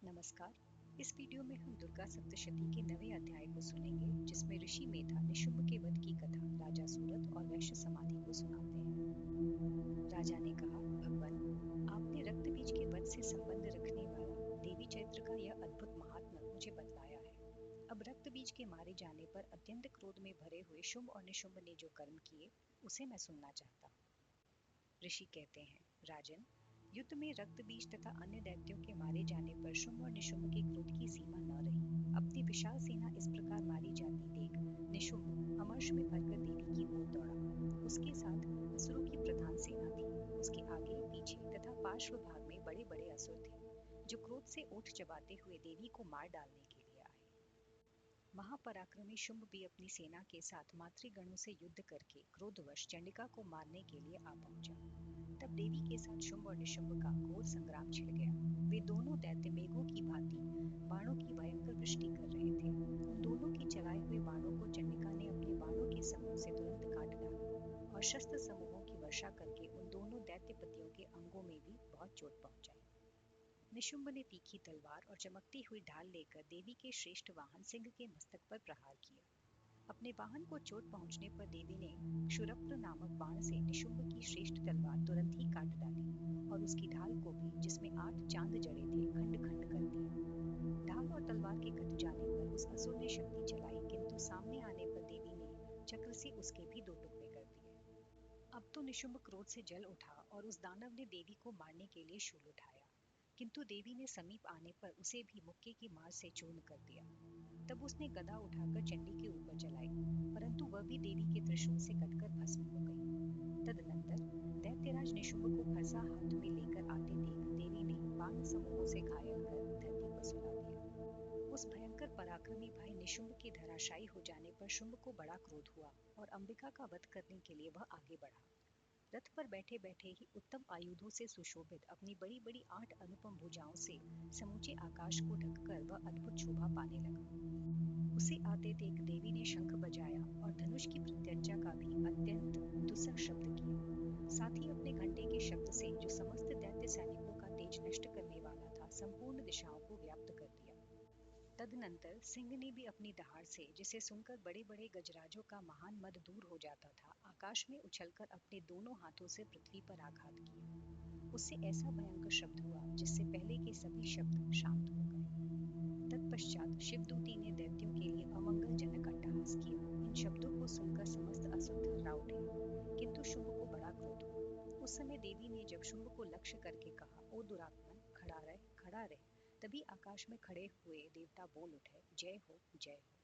नमस्कार। इस वीडियो में हम दुर्गा सप्तशती के नवे अध्याय को सुनेंगे, जिसमें ऋषि मेधा निशुंभ के वध की कथा राजा सूरत और वैश्य समाधि को सुनाते हैं। राजा ने कहा, भगवान, आपने रक्त बीज के वध से संबंध रखने वाला देवी चैत्र का यह अद्भुत महात्मा मुझे बतलाया है। अब रक्त बीज के मारे जाने पर अत्यंत क्रोध में भरे हुए शुंभ और निशुंभ ने जो कर्म किए, उसे मैं सुनना चाहता हूँ। ऋषि कहते हैं, राजन, युद्ध में रक्त बीज तथा अन्य दैत्यों के मारे जाने पर शुंभ और निशुंभ के क्रोध की सीमा न रही। अपनी विशाल सेना इस प्रकार मारी जाती देख निशुंभ अमर्ष में भरकर देवी की ओर दौड़ा। उसके साथ असुरों की प्रधान सेना थी। उसके आगे पीछे तथा पार्श्व भाग में बड़े बड़े असुर थे, जो क्रोध से ओठ चबाते हुए देवी को मार डालने के लिए आए। महापराक्रमी शुंभ भी अपनी सेना के साथ मातृगणों से युद्ध करके क्रोधवश चंडिका को मारने के लिए आ पहुंचा। तब देवी के साथ शुंभ और निशुंभ का घोर संग्राम छिड़ गया। वे दोनों दैत्य मेघों की भांति बाणों की भयंकर वृष्टि कर रहे थे। उन दोनों के चलाए हुए बाणों को चंडिका ने अपने बाणों के समूह से तुरंत काट डाला और शस्त्र समूहों की वर्षा करके उन दोनों दैत्यपतियों के अंगों में भी बहुत चोट पहुंचाई। निशुंभ ने तीखी तलवार और चमकती हुई ढाल लेकर देवी के श्रेष्ठ वाहन सिंह के मस्तक पर प्रहार किया। अपने वाहन को चोट पहुंचने पर देवी ने क्षुरप्र नामक बाण से निशुंभ की श्रेष्ठ तलवार तुरंत ही काट डाली और उसकी ढाल को भी, जिसमें 8 चांद जड़े थे, खंड खंड कर दिया। ढाल और तलवार के कट जाने पर उस असुर ने शक्ति चलाई, किंतु सामने आने पर देवी ने चक्र से उसके भी 2 टुकड़े कर दिए। अब तो निशुंभ क्रोध से जल उठा और उस दानव ने देवी को मारने के लिए शूल उठाया, किंतु देवी ने समीप आने पर उसे भी मुक्के की मार से चूर्ण कर दिया। तब उसने गदा उठाकर चंडी के ऊपर चलाई, परंतु वह भी देवी के त्रिशूल से कटकर भस्म हो गई। तदनंतर दैत्यराज निशुंभ को फरसा हाथ में लेकर आते देख देवी ने बाण समूहों से घायल कर धरती पर सुला दिया। उस भयंकर पराक्रमी भाई निशुंभ के धराशायी हो जाने पर शुंभ को बड़ा क्रोध हुआ और अंबिका का वध करने के लिए वह आगे बढ़ा। रथ पर बैठे बैठे ही उत्तम आयुधों से सुशोभित अपनी बड़ी बड़ी 8 अनुपम भुजाओं से समूचे आकाश को ढककर वह अद्भुत शोभा पाने लगा। उसे आते देख देवी ने शंख बजाया और धनुष की प्रत्यंचा का भी अत्यंत दुस्सह शब्द किया। साथ ही अपने घंटे के शब्द से, जो समस्त दैत्य सैनिकों का तेज नष्ट करने वाला था, संपूर्ण दिशाओं को व्याप्त कर दिया। तदनंतर सिंह ने भी अपनी दहाड़ से, जिसे सुनकर बड़े बड़े गजराजों का महान मद दूर हो जाता था, आकाश में उछलकर अपने दोनों हाथों से पृथ्वी पर आघात किया। उससे ऐसा भयंकर शब्द हुआ, जिससे पहले के सभी शब्द शांत हो गए। तत्पश्चात शिवदूती ने दैत्यों के लिए अमंगलजनक अट्टहास किया। इन शब्दों को सुनकर समस्त असुर थर्रा उठे, किंतु शुंभ को बड़ा क्रोध हुआ। उस समय देवी ने जब शुंभ को लक्ष्य करके कहा, ओ दुरात्मन, खड़ा रह, खड़ा रह, तभी आकाश में खड़े हुए देवता बोल उठे, जय हो, जय हो।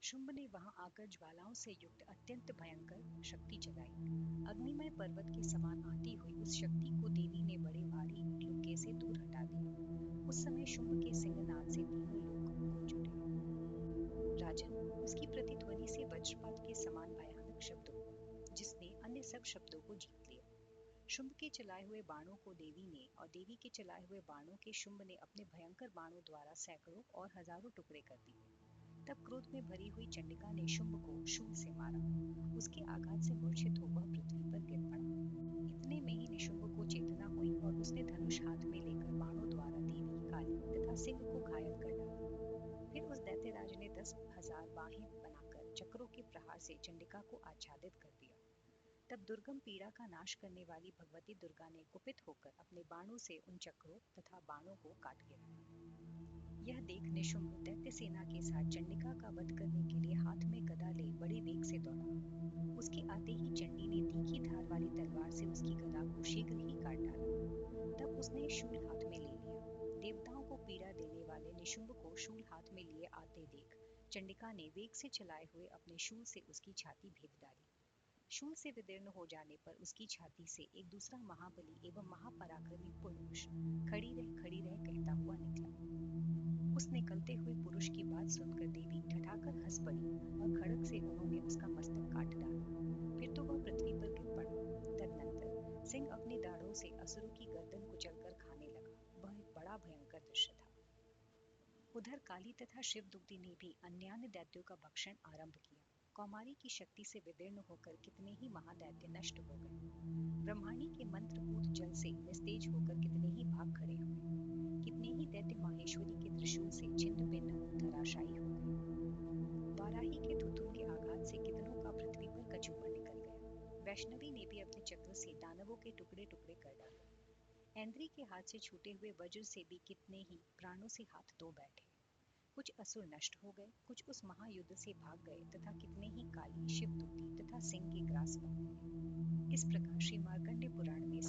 शुंभ ने वहां आकर ज्वालाओं से युक्त अत्यंत भयंकर शक्ति चलाई। अग्निमय पर्वत के समान आती हुई उस शक्ति को देवी ने बड़े भारी लुक्के से दूर हटा दिया। उस समय शुंभ के सिंहनाद से तीनों लोक गूंज उठे। राजन, उसकी प्रतिध्वनि से वज्रपात के समान भयानक शब्द हुआ, जिसने अन्य सब शब्दों को जीत लिया। शुंभ के चलाए हुए बाणों को देवी ने और देवी के चलाए हुए बाणों के शुंभ ने अपने भयंकर बाणों द्वारा सैकड़ों और हजारों टुकड़े कर दिए। तब क्रोध में भरी हुई चंडिका ने शुंभ को शूल से मारा। उसके आघात से मूर्छित हो वह पृथ्वी पर गिर पड़ा। इतने में ही निशुंभ को चेतना हुई और उसने धनुष हाथ में लेकर बाणों द्वारा देवी, काली तथा सिंह को घायल कर डाला। फिर उस दैत्यराज ने 10,000 बाहें बनाकर चक्रों के प्रहार से चंडिका को आच्छादित कर दिया। तब दुर्गम पीड़ा का नाश करने वाली भगवती दुर्गा ने कुपित होकर अपने बाणों से उन चक्रों तथा बाणों को काट गिराया। यह देख निशुंभ दैत्य सेना के साथ चंडिका का वध करने के लिए हाथ में गदा ले बड़े वेग से दौड़ा। उसके आते ही चंडी ने तीखी धार वाली तलवार से उसकी गदा को शीघ्र ही काट डाला। तब उसने शूल हाथ में ले लिया। देवताओं को पीड़ा देने वाले निशुंभ को शूल हाथ में लिए आते देख चंडिका ने वेग से चलाए हुए अपने शूल से उसकी छाती भेद डाली। शूल से विदीर्ण हो जाने पर उसकी छाती से एक दूसरा महाबली एवं महापराक्रमी पुरुष खड़ी रह कहता हुआ निकला। उस निकलते हुए पुरुष की बात सुनकर देवी ठठाकर हंस पड़ी और खड़ग से उन्होंने उसका मस्तक काट डाला। फिर तो वह पृथ्वी पर गिर पड़ा। तदनंतर सिंह अपनी दाढ़ों से असुरों की गर्दन कुचलकर खाने लगा। वह एक बड़ा भयंकर दृश्य था। उधर काली तथा शिवदूती ने भी अन्यान्य दैत्यों का भक्षण आरंभ किया। कौमारी की शक्ति से विदीर्ण होकर कितने ही महादैत्य नष्ट हो गए। ब्रह्मांडी के मंत्रपूत जल से निस्तेज होकर कितने ही भाग खड़े हुए। कितने ही दैत्य त्रिशूल से छिन्न भिन्न हो धराशायी हो गए। वाराही के थुथुन के आघात से कितनों का पृथ्वी पर कछुआ निकल गया। वैष्णवी ने भी अपने चक्र से दानवों के टुकड़े टुकड़े कर डाले। ऐन्द्री के हाथ से छूटे हुए वज्र से भी कितने ही प्राणों से हाथ धो बैठे। कुछ असुर नष्ट हो गए, कुछ उस महायुद्ध से भाग गए तथा कितने ही काली शिवदूती तथा सिंह के ग्रास बन गए। इस प्रकार श्री मार्कंडे पुराण में